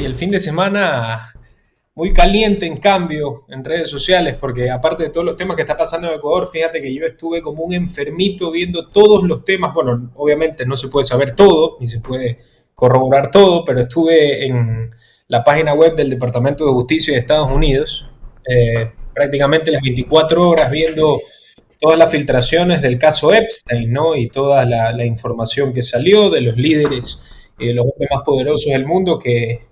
y el fin de semana muy caliente en cambio en redes sociales, porque aparte de todos los temas que está pasando en Ecuador, fíjate que yo estuve como un enfermito viendo todos los temas. Bueno, obviamente no se puede saber todo, ni se puede corroborar todo, pero estuve en la página web del Departamento de Justicia de Estados Unidos, prácticamente las 24 horas viendo todas las filtraciones del caso Epstein, ¿no? Y toda la información que salió de los líderes y de los hombres más poderosos del mundo que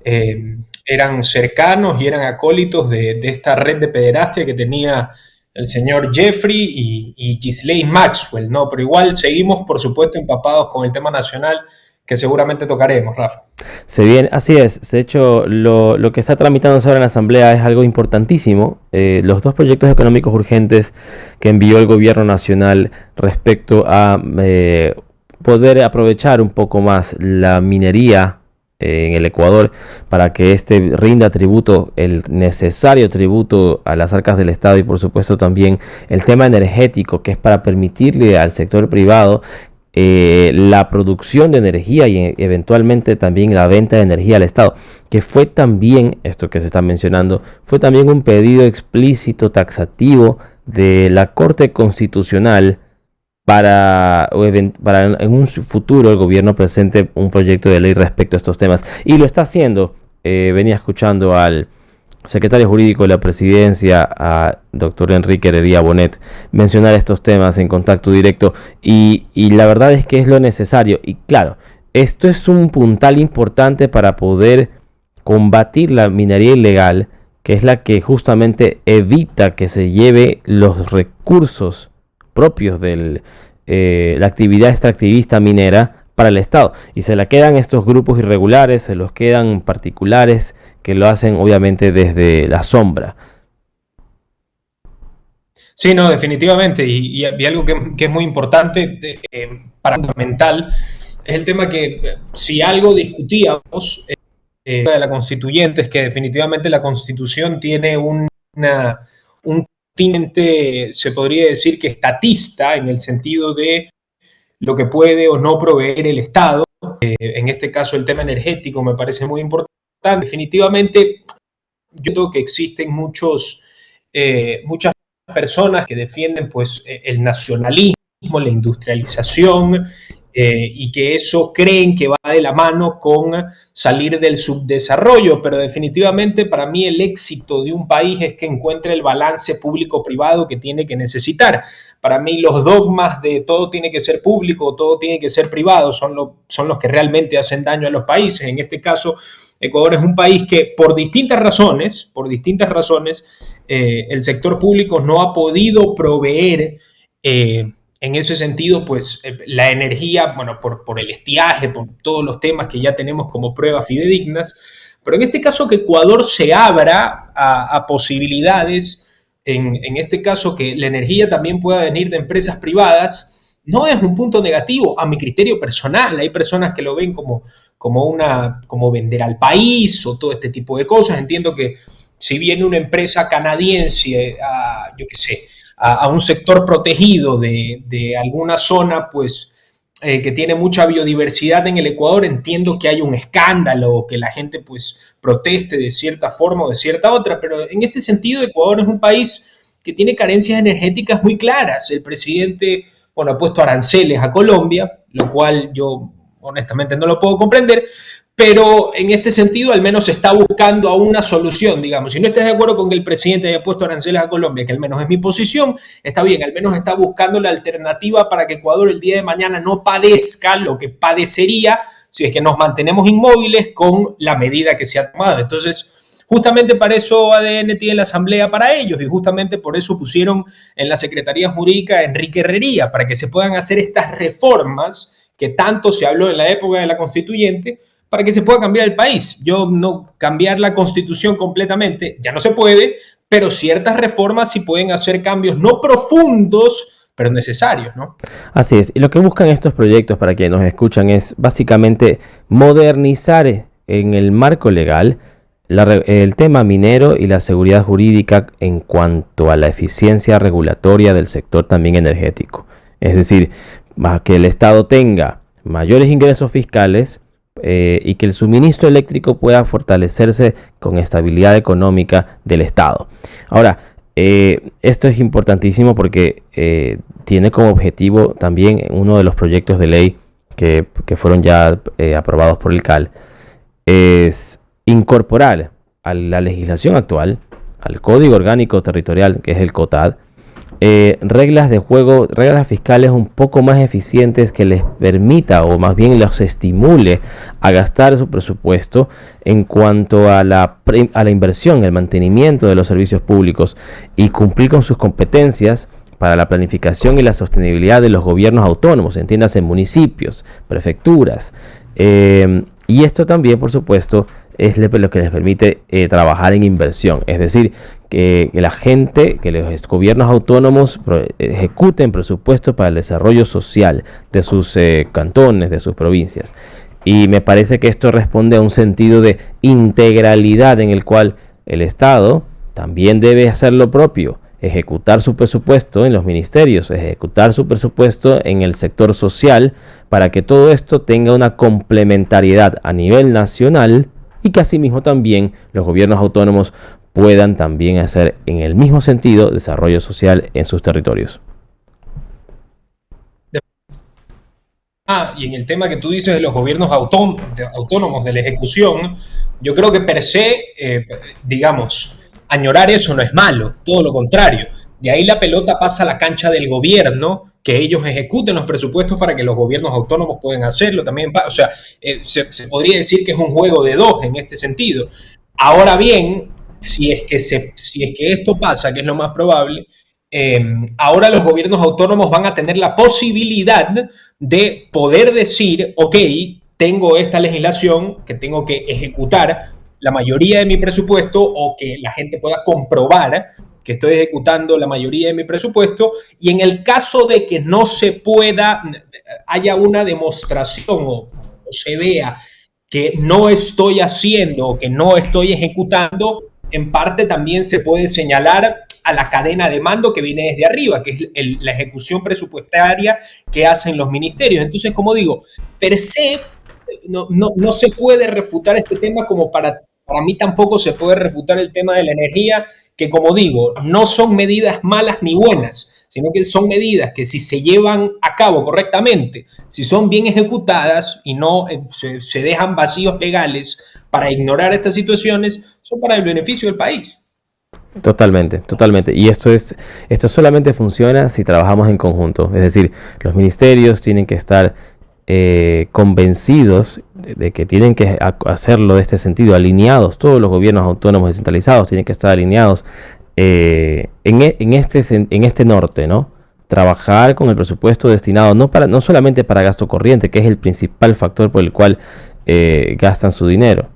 eh, eran cercanos y eran acólitos de esta red de pederastia que tenía el señor Jeffrey y Ghislaine Maxwell, ¿no? Pero igual seguimos, por supuesto, empapados con el tema nacional que seguramente tocaremos, Rafa. Se viene, así es. De hecho, lo que está tramitándose ahora en la Asamblea es algo importantísimo. Los dos proyectos económicos urgentes que envió el gobierno nacional respecto a poder aprovechar un poco más la minería en el Ecuador para que éste rinda tributo, el necesario tributo a las arcas del Estado, y por supuesto también el tema energético, que es para permitirle al sector privado la producción de energía y eventualmente también la venta de energía al Estado, que fue también, esto que se está mencionando, fue también un pedido explícito, taxativo de la Corte Constitucional para en un futuro el gobierno presente un proyecto de ley respecto a estos temas. Y lo está haciendo. Venía escuchando al secretario jurídico de la presidencia, a doctor Enrique Heredia Bonet, mencionar estos temas en contacto directo, y la verdad es que es lo necesario. Y claro, esto es un puntal importante para poder combatir la minería ilegal, que es la que justamente evita que se lleve los recursos propios de la actividad extractivista minera para el Estado, y se la quedan estos grupos irregulares, se los quedan particulares que lo hacen obviamente desde la sombra. Sí, no, definitivamente. Y algo que es muy importante, para fundamental, es el tema que si algo discutíamos de la constituyente es que definitivamente la constitución tiene un tinte, se podría decir que estatista, en el sentido de lo que puede o no proveer el Estado. En este caso el tema energético me parece muy importante. Definitivamente yo creo que existen muchas personas que defienden pues el nacionalismo, la industrialización, y que eso creen que va de la mano con salir del subdesarrollo, pero definitivamente para mí el éxito de un país es que encuentre el balance público-privado que tiene que necesitar. Para mí los dogmas de todo tiene que ser público, todo tiene que ser privado, son los que realmente hacen daño a los países. En este caso, Ecuador es un país que por distintas razones, el sector público no ha podido proveer en ese sentido, pues la energía, bueno, por el estiaje, por todos los temas que ya tenemos como pruebas fidedignas, pero en este caso que Ecuador se abra a posibilidades, en este caso que la energía también pueda venir de empresas privadas, no es un punto negativo a mi criterio personal. Hay personas que lo ven como vender al país o todo este tipo de cosas. Entiendo que si viene una empresa canadiense yo qué sé, a un sector protegido de alguna zona, pues que tiene mucha biodiversidad en el Ecuador, entiendo que hay un escándalo, que la gente pues proteste de cierta forma o de cierta otra, pero en este sentido Ecuador es un país que tiene carencias energéticas muy claras. El presidente, bueno, ha puesto aranceles a Colombia, lo cual yo honestamente no lo puedo comprender, pero en este sentido al menos se está buscando a una solución, digamos. Si no estás de acuerdo con que el presidente haya puesto aranceles a Colombia, que al menos es mi posición, está bien, al menos está buscando la alternativa para que Ecuador el día de mañana no padezca lo que padecería si es que nos mantenemos inmóviles con la medida que se ha tomado. Entonces, justamente para eso ADN tiene la asamblea para ellos, y justamente por eso pusieron en la Secretaría Jurídica a Enrique Herrería, para que se puedan hacer estas reformas que tanto se habló en la época de la constituyente, para que se pueda cambiar el país. Yo no cambiar la constitución completamente, ya no se puede, pero ciertas reformas sí pueden hacer cambios no profundos, pero necesarios, ¿no? Así es, y lo que buscan estos proyectos, para quienes nos escuchan, es básicamente modernizar en el marco legal el tema minero y la seguridad jurídica en cuanto a la eficiencia regulatoria del sector también energético. Es decir, que el Estado tenga mayores ingresos fiscales, y que el suministro eléctrico pueda fortalecerse con estabilidad económica del Estado. Ahora, esto es importantísimo porque tiene como objetivo también uno de los proyectos de ley que fueron ya aprobados por el CAL, es incorporar a la legislación actual, al Código Orgánico Territorial, que es el COTAD, reglas de juego, reglas fiscales un poco más eficientes que les permita, o más bien los estimule a gastar su presupuesto en cuanto a la inversión, el mantenimiento de los servicios públicos y cumplir con sus competencias para la planificación y la sostenibilidad de los gobiernos autónomos, entiéndase prefecturas, prefecturas. Y esto también, por supuesto, es lo que les permite trabajar en inversión. Es decir, que la gente, que los gobiernos autónomos ejecuten presupuestos para el desarrollo social de sus cantones, de sus provincias. Y me parece que esto responde a un sentido de integralidad en el cual el Estado también debe hacer lo propio. Ejecutar su presupuesto en los ministerios, ejecutar su presupuesto en el sector social, para que todo esto tenga una complementariedad a nivel nacional y que asimismo también los gobiernos autónomos puedan también hacer en el mismo sentido desarrollo social en sus territorios. Y en el tema que tú dices de los gobiernos autónomos de la ejecución, yo creo que per se, digamos, añorar eso no es malo, todo lo contrario. De ahí la pelota pasa a la cancha del gobierno, que ellos ejecuten los presupuestos para que los gobiernos autónomos puedan hacerlo también. O sea, se podría decir que es un juego de dos en este sentido. Ahora bien, si es que esto pasa, que es lo más probable, ahora los gobiernos autónomos van a tener la posibilidad de poder decir, ok, tengo esta legislación que tengo que ejecutar la mayoría de mi presupuesto, o que la gente pueda comprobar que estoy ejecutando la mayoría de mi presupuesto, y en el caso de que no se pueda, haya una demostración o se vea que no estoy haciendo o que no estoy ejecutando, en parte también se puede señalar a la cadena de mando que viene desde arriba, que es la ejecución presupuestaria que hacen los ministerios. Entonces, como digo, per se no se puede refutar este tema, como para mí tampoco se puede refutar el tema de la energía, que, como digo, no son medidas malas ni buenas, sino que son medidas que, si se llevan a cabo correctamente, si son bien ejecutadas y no se dejan vacíos legales para ignorar estas situaciones, son para el beneficio del país. Totalmente, totalmente. Y esto solamente funciona si trabajamos en conjunto. Es decir, los ministerios tienen que estar convencidos de que tienen que hacerlo de este sentido, alineados. Todos los gobiernos autónomos descentralizados tienen que estar alineados en este norte, ¿no? Trabajar con el presupuesto destinado no solamente para gasto corriente, que es el principal factor por el cual gastan su dinero,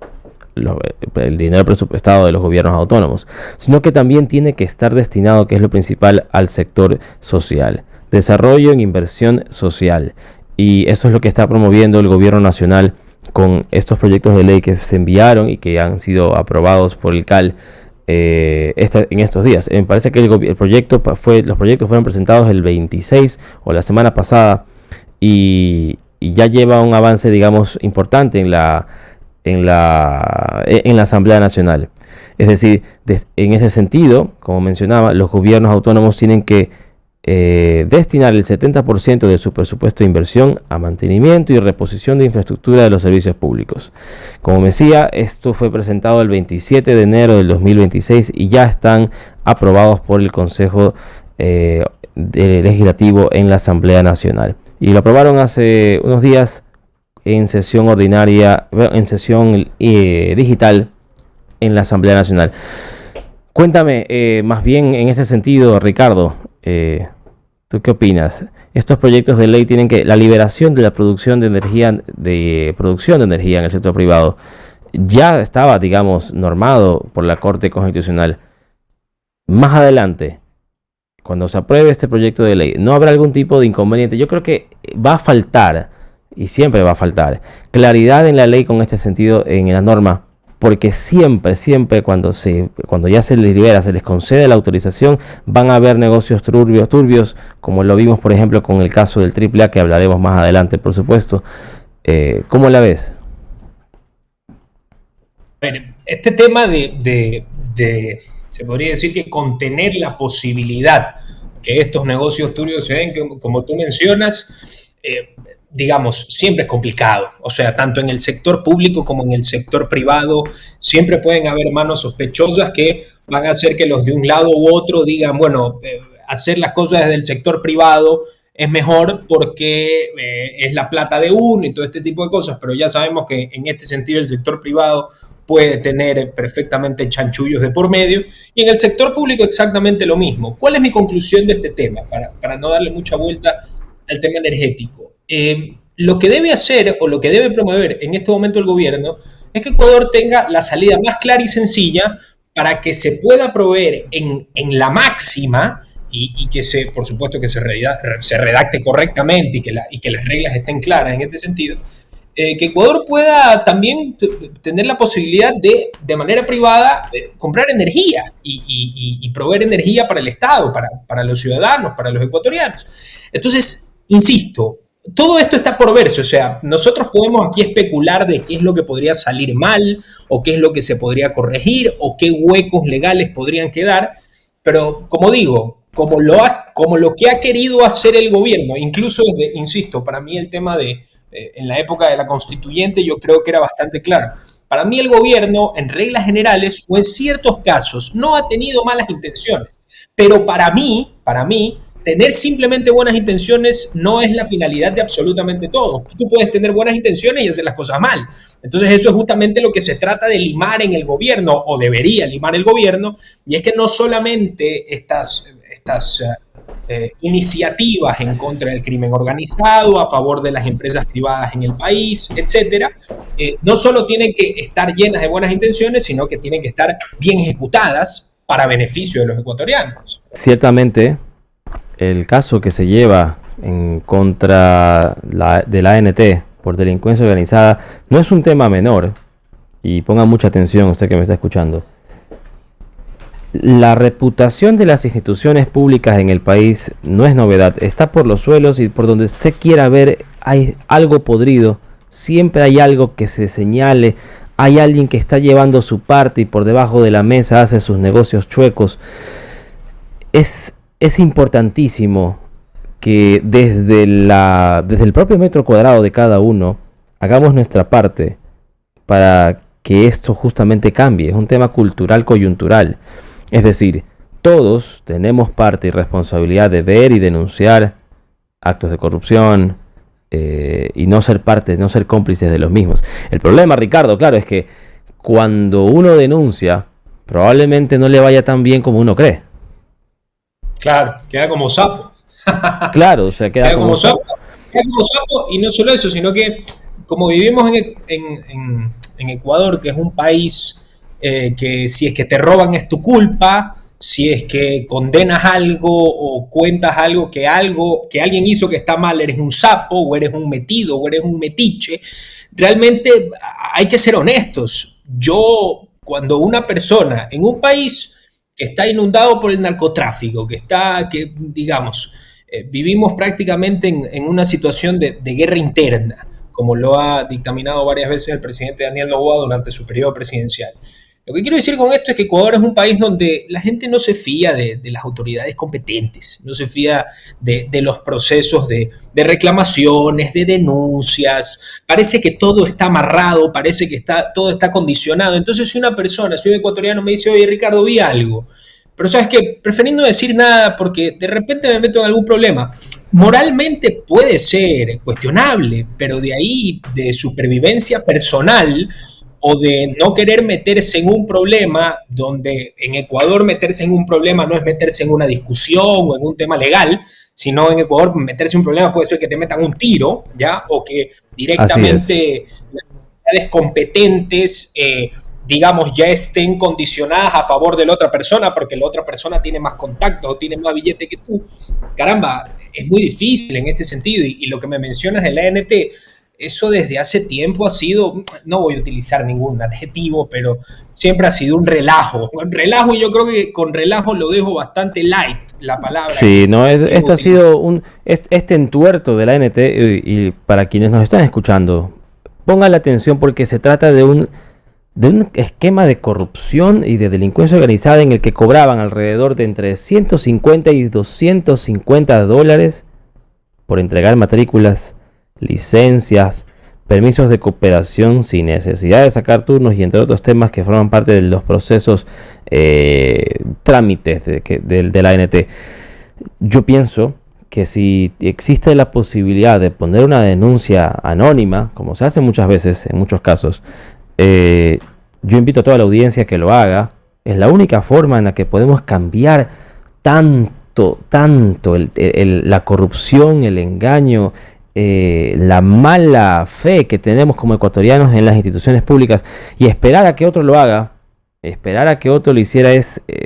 el dinero presupuestado de los gobiernos autónomos, sino que también tiene que estar destinado, que es lo principal, al sector social, desarrollo en inversión social. Y eso es lo que está promoviendo el gobierno nacional con estos proyectos de ley que se enviaron y que han sido aprobados por el CAL en estos días. Me parece que los proyectos fueron presentados el 26 o la semana pasada, y ya lleva un avance, digamos, importante en la Asamblea Nacional. Es decir, en ese sentido, como mencionaba, los gobiernos autónomos tienen que destinar el 70% de su presupuesto de inversión a mantenimiento y reposición de infraestructura de los servicios públicos. Como decía, esto fue presentado el 27 de enero del 2026 y ya están aprobados por el Consejo Legislativo en la Asamblea Nacional. Y lo aprobaron hace unos días en sesión ordinaria, en sesión digital en la Asamblea Nacional. Cuéntame, más bien en este sentido, Ricardo, ¿tú qué opinas? Estos proyectos de ley tienen que la liberación de la producción de energía en el sector privado ya estaba, digamos, normado por la Corte Constitucional. Más adelante, cuando se apruebe este proyecto de ley, ¿no habrá algún tipo de inconveniente? Yo creo que va a faltar, y siempre va a faltar, claridad en la ley con este sentido, en la norma, porque siempre cuando ya se les libera, se les concede la autorización, van a haber negocios turbios, como lo vimos, por ejemplo, con el caso del AAA, que hablaremos más adelante, por supuesto. ¿Cómo la ves? ver, este tema se podría decir que contener la posibilidad que estos negocios turbios se den, como tú mencionas, digamos, siempre es complicado. O sea, tanto en el sector público como en el sector privado, siempre pueden haber manos sospechosas que van a hacer que los de un lado u otro digan, bueno, hacer las cosas desde el sector privado es mejor porque es la plata de uno y todo este tipo de cosas, pero ya sabemos que en este sentido el sector privado puede tener perfectamente chanchullos de por medio, y en el sector público exactamente lo mismo. ¿Cuál es mi conclusión de este tema? Para no darle mucha vuelta al tema energético. Lo que debe hacer o lo que debe promover en este momento el gobierno es que Ecuador tenga la salida más clara y sencilla para que se pueda proveer en la máxima y que por supuesto que se redacte correctamente y que las reglas estén claras en este sentido, que Ecuador pueda también tener la posibilidad de manera privada, comprar energía y proveer energía para el Estado, para los ciudadanos, para los ecuatorianos. Entonces, insisto, todo esto está por verse, o sea, nosotros podemos aquí especular de qué es lo que podría salir mal, o qué es lo que se podría corregir, o qué huecos legales podrían quedar, pero como digo, como lo que ha querido hacer el gobierno, incluso desde, insisto, para mí el tema en la época de la constituyente yo creo que era bastante claro. Para mí el gobierno, en reglas generales o en ciertos casos, no ha tenido malas intenciones, pero para mí, tener simplemente buenas intenciones no es la finalidad de absolutamente todo. Tú puedes tener buenas intenciones y hacer las cosas mal. Entonces eso es justamente lo que se trata de limar en el gobierno, o debería limar el gobierno, y es que no solamente estas iniciativas en contra del crimen organizado, a favor de las empresas privadas en el país, etcétera, no solo tienen que estar llenas de buenas intenciones, sino que tienen que estar bien ejecutadas para beneficio de los ecuatorianos. Ciertamente, el caso que se lleva en contra de la ANT por delincuencia organizada no es un tema menor, y ponga mucha atención usted que me está escuchando. La reputación de las instituciones públicas en el país no es novedad, está por los suelos, y por donde usted quiera ver hay algo podrido, siempre hay algo que se señale, hay alguien que está llevando su parte y por debajo de la mesa hace sus negocios chuecos. Es importantísimo que desde el propio metro cuadrado de cada uno hagamos nuestra parte para que esto justamente cambie. Es un tema cultural coyuntural. Es decir, todos tenemos parte y responsabilidad de ver y denunciar actos de corrupción, y no ser partes, no ser cómplices de los mismos. El problema, Ricardo, claro, es que cuando uno denuncia, probablemente no le vaya tan bien como uno cree. Claro, queda como sapo. Claro, o sea, queda como sapo. Queda como sapo, y no solo eso, sino que como vivimos en Ecuador, que es un país que si es que te roban es tu culpa, si es que condenas algo o cuentas algo que alguien hizo que está mal, eres un sapo, o eres un metido, o eres un metiche. Realmente hay que ser honestos. Cuando una persona en un país que está inundado por el narcotráfico, digamos, vivimos prácticamente en una situación de guerra interna, como lo ha dictaminado varias veces el presidente Daniel Noboa durante su periodo presidencial. Lo que quiero decir con esto es que Ecuador es un país donde la gente no se fía de las autoridades competentes, no se fía de los procesos de reclamaciones, de denuncias. Parece que todo está amarrado, parece que todo está condicionado. Entonces, si un ecuatoriano me dice, oye, Ricardo, vi algo, pero ¿sabes qué? Preferí no decir nada porque de repente me meto en algún problema. Moralmente puede ser cuestionable, pero de ahí, de supervivencia personal, o de no querer meterse en un problema, donde en Ecuador meterse en un problema no es meterse en una discusión o en un tema legal, sino en Ecuador meterse en un problema puede ser que te metan un tiro, ¿ya? O que directamente las autoridades competentes, digamos, ya estén condicionadas a favor de la otra persona porque la otra persona tiene más contactos o tiene más billete que tú. Caramba, es muy difícil en este sentido, y lo que me mencionas de la ANT, eso desde hace tiempo ha sido, no voy a utilizar ningún adjetivo, pero siempre ha sido un relajo, y yo creo que con relajo lo dejo bastante light la palabra. Sí, no, esto ha sido este entuerto de la ANT, y para quienes nos están escuchando, pongan la atención porque se trata de de un esquema de corrupción y de delincuencia organizada en el que cobraban alrededor de entre 150 y 250 dólares por entregar matrículas, licencias, permisos de cooperación sin necesidad de sacar turnos y entre otros temas que forman parte de los procesos trámites de la ANT. Yo pienso que si existe la posibilidad de poner una denuncia anónima, como se hace muchas veces, en muchos casos, yo invito a toda la audiencia que lo haga. Es la única forma en la que podemos cambiar tanto la corrupción, el engaño, la mala fe que tenemos como ecuatorianos en las instituciones públicas, y esperar a que otro lo haga, esperar a que otro lo hiciera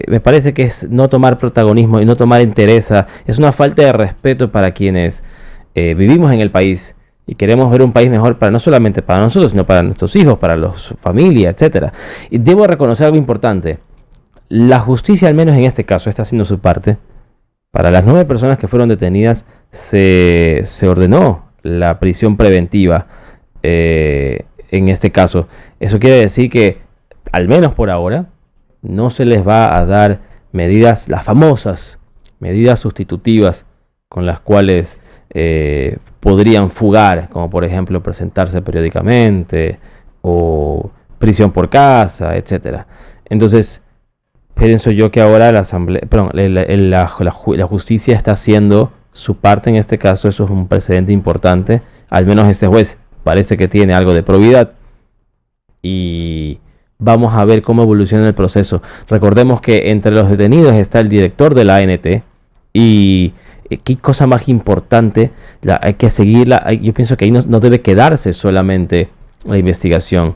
me parece que es no tomar protagonismo y no tomar entereza. Es una falta de respeto para quienes vivimos en el país y queremos ver un país mejor no solamente para nosotros, sino para nuestros hijos, para su familia, etcétera. Y debo reconocer algo importante. La justicia, al menos en este caso, está haciendo su parte. Para las 9 personas que fueron detenidas se ordenó la prisión preventiva en este caso. Eso quiere decir que, al menos por ahora, no se les va a dar medidas, las famosas medidas sustitutivas con las cuales podrían fugar, como por ejemplo presentarse periódicamente o prisión por casa, etcétera. Entonces, pienso yo que ahora la justicia está haciendo su parte en este caso. Eso es un precedente importante. Al menos este juez parece que tiene algo de probidad y vamos a ver cómo evoluciona el proceso. Recordemos que entre los detenidos está el director de la ANT y qué cosa más importante, hay que seguirla. Yo pienso que ahí no debe quedarse solamente la investigación.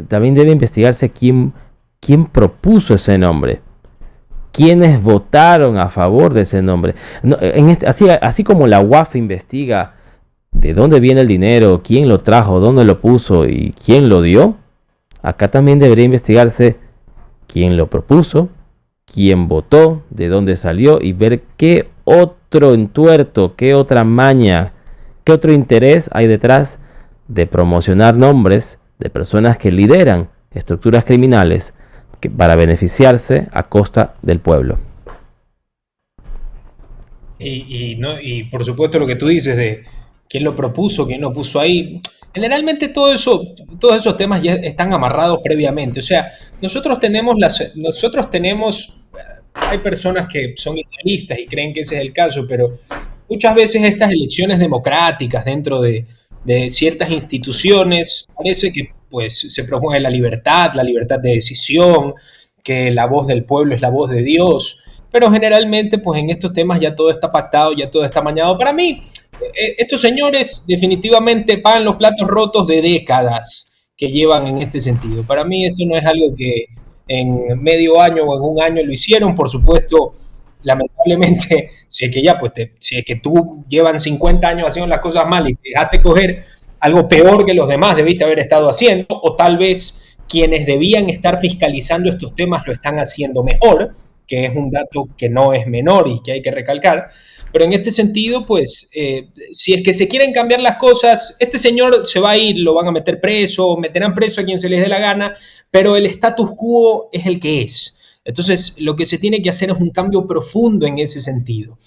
También debe investigarse quién propuso ese nombre, quiénes votaron a favor de ese nombre. No, así como la UAF investiga de dónde viene el dinero, quién lo trajo, dónde lo puso y quién lo dio, acá también debería investigarse quién lo propuso, quién votó, de dónde salió y ver qué otro entuerto, qué otra maña, qué otro interés hay detrás de promocionar nombres de personas que lideran estructuras criminales para beneficiarse a costa del pueblo. Y por supuesto lo que tú dices de quién lo propuso, quién lo puso ahí. Generalmente todos esos temas ya están amarrados previamente. O sea, hay personas que son idealistas y creen que ese es el caso, pero muchas veces estas elecciones democráticas dentro de ciertas instituciones parece que pues se promueve la libertad de decisión, que la voz del pueblo es la voz de Dios, pero generalmente pues en estos temas ya todo está pactado, ya todo está mañado. Para mí, estos señores definitivamente pagan los platos rotos de décadas que llevan en este sentido. Para mí esto no es algo que en medio año o en un año lo hicieron. Por supuesto, lamentablemente, si es que tú llevan 50 años haciendo las cosas mal y te dejaste coger algo peor que los demás debiste haber estado haciendo, o tal vez quienes debían estar fiscalizando estos temas lo están haciendo mejor, que es un dato que no es menor y que hay que recalcar. Pero en este sentido, pues, si es que se quieren cambiar las cosas, este señor se va a ir, lo van a meter preso, meterán preso a quien se les dé la gana, pero el status quo es el que es. Entonces, lo que se tiene que hacer es un cambio profundo en ese sentido.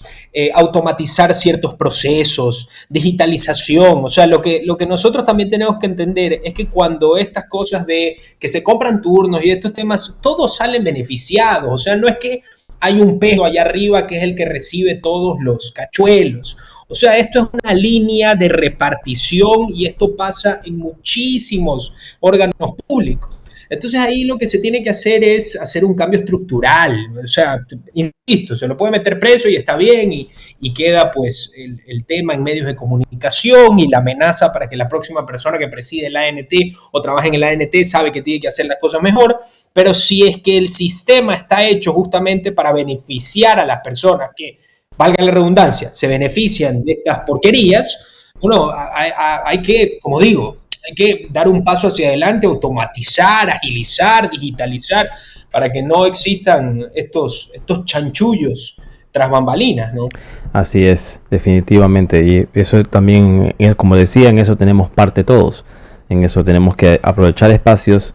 Automatizar ciertos procesos, digitalización. O sea, lo que nosotros también tenemos que entender es que cuando estas cosas de que se compran turnos y estos temas, todos salen beneficiados. O sea, no es que hay un peso allá arriba que es el que recibe todos los cachuelos. O sea, esto es una línea de repartición y esto pasa en muchísimos órganos públicos. Entonces ahí lo que se tiene que hacer es hacer un cambio estructural. O sea, insisto, se lo puede meter preso y está bien y queda pues el tema en medios de comunicación y la amenaza para que la próxima persona que preside el ANT o trabaje en el ANT sabe que tiene que hacer las cosas mejor. Pero si es que el sistema está hecho justamente para beneficiar a las personas que, valga la redundancia, se benefician de estas porquerías, bueno, hay que, como digo, hay que dar un paso hacia adelante, automatizar, agilizar, digitalizar, para que no existan estos chanchullos tras bambalinas, ¿no? Así es, definitivamente. Y eso también, como decía, en eso tenemos parte todos. En eso tenemos que aprovechar espacios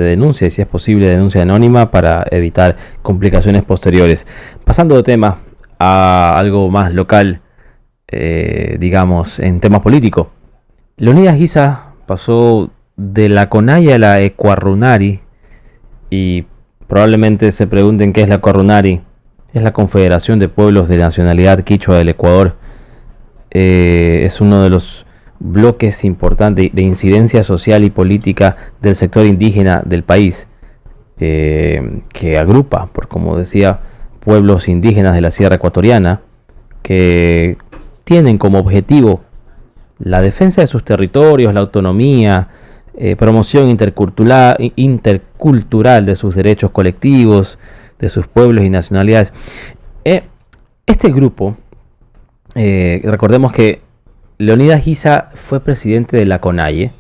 denuncia, y si es posible denuncia anónima, para evitar complicaciones posteriores. Pasando de tema a algo más local, digamos, en tema político. Leonidas Giza pasó de la CONAIE a la Ecuarrunari, y probablemente se pregunten qué es la Ecuarrunari. Es la Confederación de Pueblos de Nacionalidad Quichua del Ecuador. Es uno de los bloques importantes de incidencia social y política del sector indígena del país, que agrupa, por como decía, pueblos indígenas de la Sierra Ecuatoriana, que tienen como objetivo la defensa de sus territorios, la autonomía, promoción intercultural de sus derechos colectivos, de sus pueblos y nacionalidades. Este grupo, recordemos que Leonidas Giza fue presidente de la CONAIE.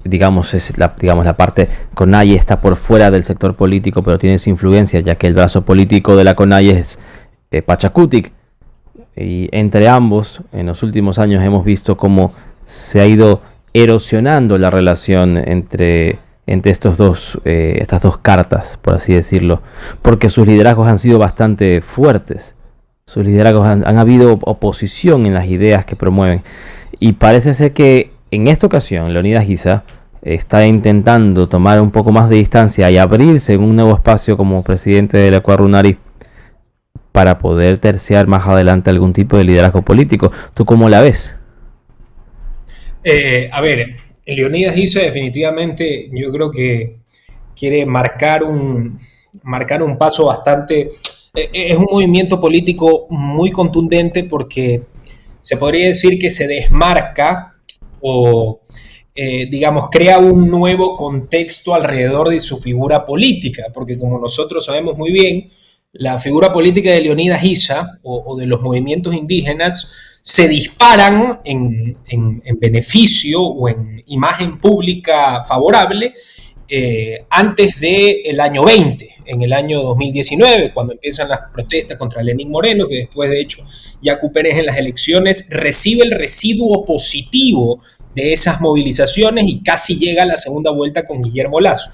Digamos la parte CONAIE está por fuera del sector político, pero tiene su influencia, ya que el brazo político de la CONAIE es Pachacutic. Y entre ambos, en los últimos años hemos visto cómo se ha ido erosionando la relación entre estas dos cartas, por así decirlo, porque sus liderazgos han sido bastante fuertes. Sus liderazgos han habido oposición en las ideas que promueven. Y parece ser que en esta ocasión Leonidas Giza está intentando tomar un poco más de distancia y abrirse en un nuevo espacio como presidente de la Ecuarrunari, para poder terciar más adelante algún tipo de liderazgo político. ¿Tú cómo la ves? A ver, Leonidas Giza definitivamente yo creo que quiere marcar un paso bastante... Es un movimiento político muy contundente, porque se podría decir que se desmarca o, digamos, crea un nuevo contexto alrededor de su figura política, porque como nosotros sabemos muy bien, la figura política de Leonidas Giza o de los movimientos indígenas se disparan en beneficio o en imagen pública favorable antes del año 20, en el año 2019, cuando empiezan las protestas contra Lenín Moreno, que después, de hecho, Yacu Pérez en las elecciones recibe el residuo positivo de esas movilizaciones y casi llega a la segunda vuelta con Guillermo Lasso.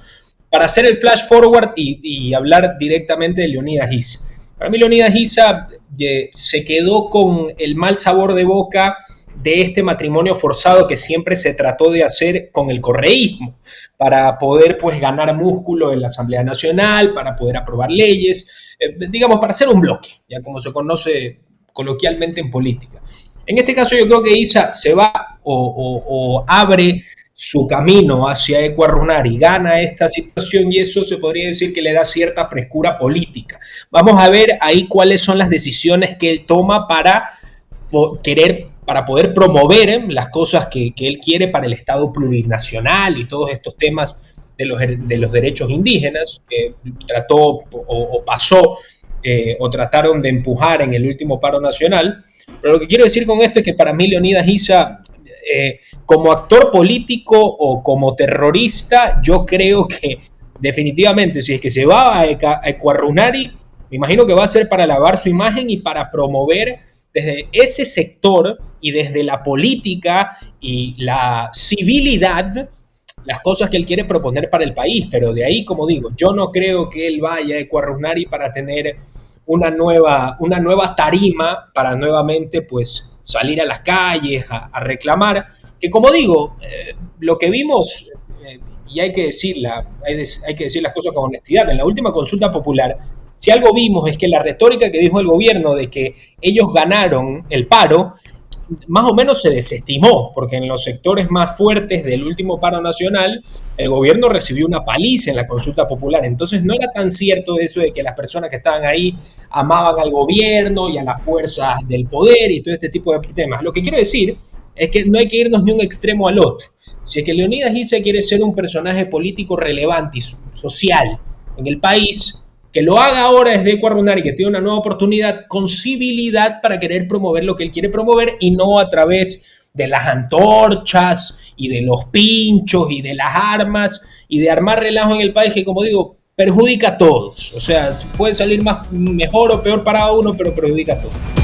Para hacer el flash forward y hablar directamente de Leonidas Giza. Para mí Leonidas Giza se quedó con el mal sabor de boca de este matrimonio forzado que siempre se trató de hacer con el correísmo, para poder pues ganar músculo en la Asamblea Nacional, para poder aprobar leyes, digamos, para hacer un bloque, ya como se conoce coloquialmente en política. En este caso yo creo que Giza se va o abre su camino hacia Ecuarrunari, gana esta situación, y eso se podría decir que le da cierta frescura política. Vamos a ver ahí cuáles son las decisiones que él toma para poder promover las cosas que él quiere para el Estado plurinacional y todos estos temas de los derechos indígenas que trató o pasó o trataron de empujar en el último paro nacional. Pero lo que quiero decir con esto es que para mí Leonidas Giza, como actor político o como terrorista, yo creo que definitivamente, si es que se va a Ecuarrunari, me imagino que va a ser para lavar su imagen y para promover desde ese sector y desde la política y la civilidad las cosas que él quiere proponer para el país. Pero de ahí, como digo, yo no creo que él vaya a Ecuarrunari para tener una nueva tarima para nuevamente pues salir a las calles a reclamar, que como digo, lo que vimos, y hay que decir las cosas con honestidad, en la última consulta popular, si algo vimos es que la retórica que dijo el gobierno de que ellos ganaron el paro, más o menos se desestimó, porque en los sectores más fuertes del último paro nacional, el gobierno recibió una paliza en la consulta popular. Entonces no era tan cierto eso de que las personas que estaban ahí amaban al gobierno y a las fuerzas del poder y todo este tipo de temas. Lo que quiero decir es que no hay que irnos de un extremo al otro. Si es que Leonidas Giza quiere ser un personaje político relevante y social en el país, que lo haga ahora desde Ecuarrunari, que tiene una nueva oportunidad con civilidad para querer promover lo que él quiere promover, y no a través de las antorchas y de los pinchos y de las armas y de armar relajo en el país, que como digo, perjudica a todos. O sea, puede salir mejor o peor para uno, pero perjudica a todos.